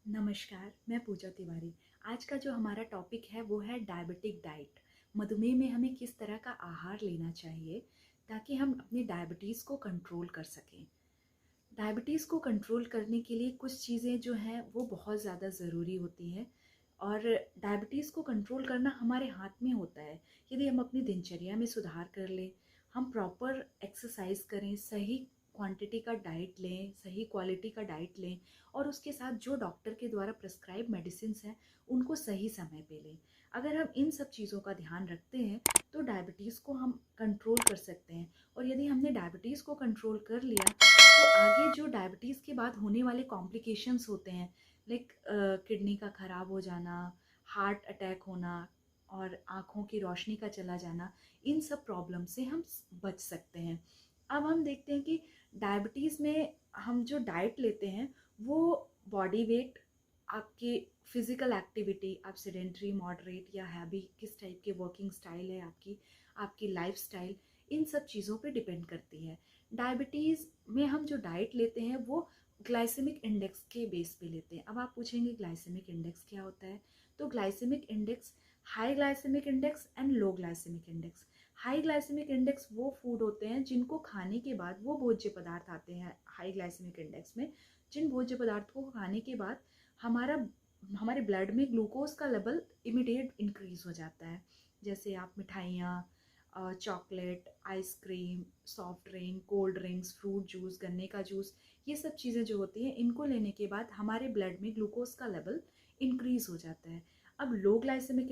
नमस्कार, मैं पूजा तिवारी। आज का जो हमारा टॉपिक है वो है डायबिटिक डाइट। मधुमेह में हमें किस तरह का आहार लेना चाहिए ताकि हम अपनी डायबिटीज़ को कंट्रोल कर सकें। डायबिटीज़ को कंट्रोल करने के लिए कुछ चीज़ें जो हैं वो बहुत ज़्यादा ज़रूरी होती हैं और डायबिटीज़ को कंट्रोल करना हमारे हाथ में होता है। यदि हम अपनी दिनचर्या में सुधार कर लें, हम प्रॉपर एक्सरसाइज करें, सही क्वांटिटी का डाइट लें, सही क्वालिटी का डाइट लें और उसके साथ जो डॉक्टर के द्वारा प्रिस्क्राइब मेडिसिन्स हैं उनको सही समय पे लें। अगर हम इन सब चीज़ों का ध्यान रखते हैं तो डायबिटीज़ को हम कंट्रोल कर सकते हैं। और यदि हमने डायबिटीज़ को कंट्रोल कर लिया तो आगे जो डायबिटीज़ के बाद होने वाले कॉम्प्लिकेशंस होते हैं, लाइक किडनी का ख़राब हो जाना, हार्ट अटैक होना और आँखों की रोशनी का चला जाना, इन सब प्रॉब्लम से हम बच सकते हैं। अब हम देखते हैं कि डायबिटीज़ में हम जो डाइट लेते हैं वो बॉडी वेट, आपकी फिज़िकल एक्टिविटी, आप सेडेंट्री, मॉडरेट या हैवी, किस टाइप के वर्किंग स्टाइल है आपकी, आपकी लाइफस्टाइल, इन सब चीज़ों पे डिपेंड करती है। डायबिटीज़ में हम जो डाइट लेते हैं वो ग्लाइसेमिक इंडेक्स के बेस पे लेते हैं। अब आप पूछेंगे ग्लाइसेमिक इंडेक्स क्या होता है? तो glycemic index, high glycemic index and low glycemic index. High glycemic index वो फूड होते हैं जिनको खाने के बाद, वो भोज्य पदार्थ आते हैं हाई ग्लाइसेमिक इंडेक्स में, जिन भोज्य पदार्थों को खाने के बाद हमारा हमारे ब्लड में ग्लूकोज का लेवल इमिडिएट इंक्रीज हो जाता है। जैसे आप मिठाइयाँ, chocolate, ice cream, soft drink, cold drinks, fruit juice, गन्ने का जूस, ये सब चीज़ें जो होती हैं इनको लेने के बाद हमारे ब्लड में ग्लूकोज का लेवल इंक्रीज हो जाता है। अब लो ग्लाइसेमिक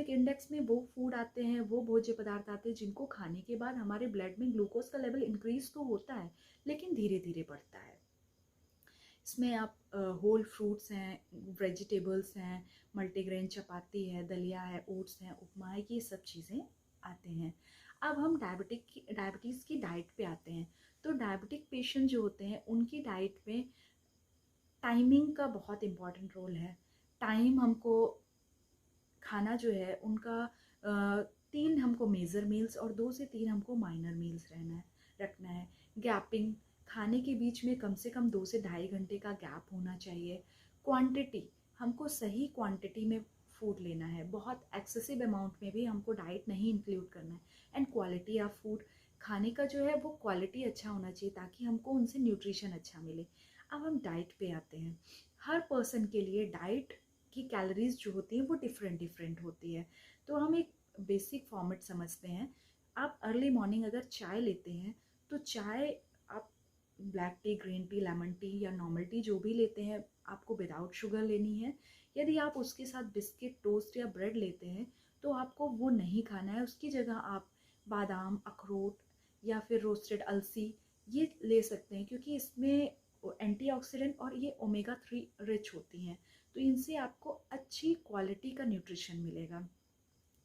इंडेक्स में वो फूड आते हैं, वो भोज्य पदार्थ आते हैं जिनको खाने के बाद हमारे ब्लड में ग्लूकोज का लेवल इंक्रीज तो होता है लेकिन धीरे धीरे बढ़ता है। इसमें आप होल फ्रूट्स हैं, वेजिटेबल्स हैं, मल्टीग्रेन चपाती है, दलिया है, ओट्स हैं, उपमा है, ये सब चीज़ें आते हैं। अब हम डायबिटीज़ की डाइट पे आते हैं। तो डायबिटिक पेशेंट जो होते हैं उनकी डाइट में टाइमिंग का बहुत इम्पॉर्टेंट रोल है। टाइम हमको खाना जो है उनका 3 हमको मेजर मील्स और 2 से 3 हमको माइनर मील्स रखना है। गैपिंग, खाने के बीच में कम से कम 2 से ढाई घंटे का गैप होना चाहिए। क्वांटिटी, हमको सही क्वांटिटी में फूड लेना है, बहुत एक्सेसिव अमाउंट में भी हमको डाइट नहीं इंक्लूड करना है। एंड क्वालिटी ऑफ फूड, खाने का जो है वो क्वालिटी अच्छा होना चाहिए ताकि हमको उनसे न्यूट्रिशन अच्छा मिले। अब हम डाइट पे आते हैं। हर पर्सन के लिए डाइट की कैलोरीज जो होती हैं वो डिफरेंट डिफरेंट होती है। तो हम एक बेसिक फॉर्मेट समझते हैं। आप अर्ली मॉर्निंग अगर चाय लेते हैं तो चाय आप black T, green tea, lemon tea या नॉर्मल टी जो भी लेते हैं आपको विदाउट शुगर लेनी है। यदि आप उसके साथ बिस्किट, टोस्ट या ब्रेड लेते हैं तो आपको वो नहीं खाना है। उसकी जगह आप बादाम, अखरोट या फिर रोस्टेड अलसी ये ले सकते हैं क्योंकि इसमें एंटीऑक्सीडेंट और ये ओमेगा 3 रिच होती हैं। तो इनसे आपको अच्छी क्वालिटी का न्यूट्रिशन मिलेगा।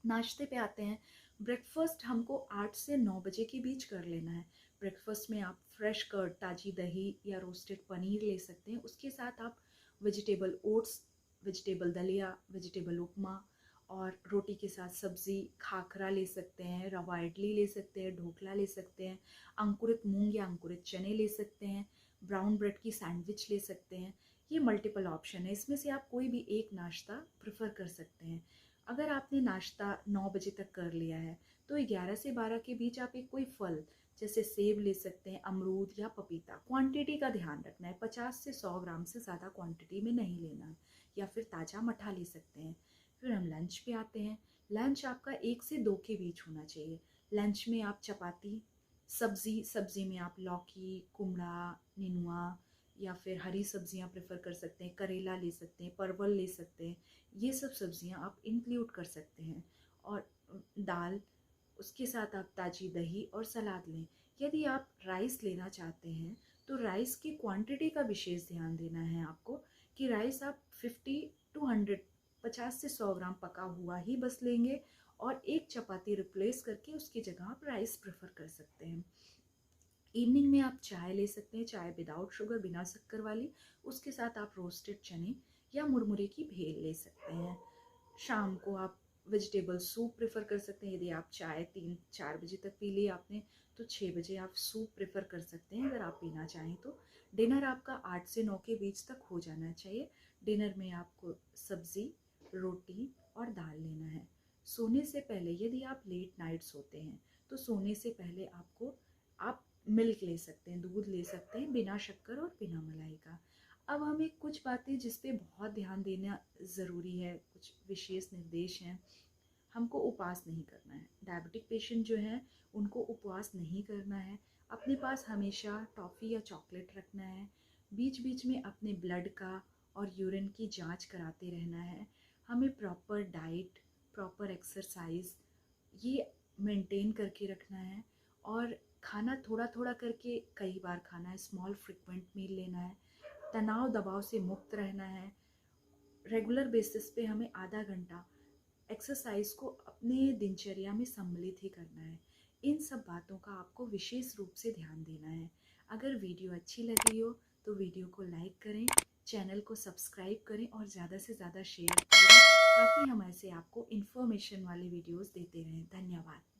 नाश्ते पे आते हैं। ब्रेकफास्ट हमको 8 से 9 बजे के बीच कर लेना है। ब्रेकफास्ट में आप फ्रेश कर्ड, ताज़ी दही या रोस्टेड पनीर ले सकते हैं। उसके साथ आप वेजिटेबल ओट्स, वेजिटेबल दलिया, वेजिटेबल उपमा और रोटी के साथ सब्ज़ी, खाखरा ले सकते हैं, रवा इडली ले सकते हैं, ढोकला ले सकते हैं, अंकुरित मूंग या अंकुरित चने ले सकते हैं, ब्राउन ब्रेड की सैंडविच ले सकते हैं। ये मल्टीपल ऑप्शन है, इसमें से आप कोई भी एक नाश्ता प्रेफर कर सकते हैं। अगर आपने नाश्ता 9 बजे तक कर लिया है तो 11 से 12 के बीच आप एक कोई फल जैसे सेब ले सकते हैं, अमरूद या पपीता। क्वांटिटी का ध्यान रखना है, 50 से 100 ग्राम से ज़्यादा क्वांटिटी में नहीं लेना है। या फिर ताज़ा मठा ले सकते हैं। फिर हम लंच पे आते हैं। लंच आपका 1 से 2 के बीच होना चाहिए। लंच में आप चपाती, सब्ज़ी में आप लौकी, कुमड़ा, नेनुआ या फिर हरी सब्जियां प्रेफर कर सकते हैं, करेला ले सकते हैं, परवल ले सकते हैं। ये सब सब्जियां आप इंक्लूड कर सकते हैं। और दाल, उसके साथ आप ताज़ी दही और सलाद लें। यदि आप राइस लेना चाहते हैं तो राइस की क्वांटिटी का विशेष ध्यान देना है आपको कि राइस आप 50 to 100, 50 से 100 ग्राम पका हुआ ही बस लेंगे और एक चपाती रिप्लेस करके उसकी जगह आप राइस प्रेफर कर सकते हैं। इवनिंग में आप चाय ले सकते हैं, चाय विदाउट शुगर, बिना शक्कर वाली। उसके साथ आप रोस्टेड चने या मुरमुरे की भेल ले सकते हैं। शाम को आप वेजिटेबल सूप प्रेफर कर सकते हैं। यदि आप चाय 3-4 बजे तक पी ली आपने, तो 6 बजे आप सूप प्रेफर कर सकते हैं अगर आप पीना चाहें तो। डिनर आपका 8 से 9 के बीच तक हो जाना चाहिए। डिनर में आपको सब्ज़ी, रोटी और दाल लेना है। सोने से पहले यदि आप लेट नाइट सोते हैं, तो सोने से पहले आप मिल्क ले सकते हैं, दूध ले सकते हैं, बिना शक्कर और बिना मलाई का। अब हमें कुछ बातें जिस पे बहुत ध्यान देना ज़रूरी है, कुछ विशेष निर्देश हैं। हमको उपवास नहीं करना है। डायबिटिक पेशेंट जो हैं उनको उपवास नहीं करना है। अपने पास हमेशा टॉफ़ी या चॉकलेट रखना है। बीच बीच में अपने ब्लड का और यूरिन की जांच कराते रहना है। हमें प्रॉपर डाइट, प्रॉपर एक्सरसाइज ये मेंटेन करके रखना है। और खाना थोड़ा थोड़ा करके कई बार खाना है। स्मॉल फ्रिक्वेंट मील लेना है। तनाव दबाव से मुक्त रहना है। रेगुलर बेसिस पे हमें आधा घंटा एक्सरसाइज को अपने दिनचर्या में सम्मिलित ही करना है। इन सब बातों का आपको विशेष रूप से ध्यान देना है। अगर वीडियो अच्छी लगी हो तो वीडियो को लाइक करें, चैनल को सब्सक्राइब करें और ज़्यादा से ज़्यादा शेयर करें, ताकि हम ऐसे आपको इन्फॉर्मेशन वाले वीडियोस देते रहें। धन्यवाद।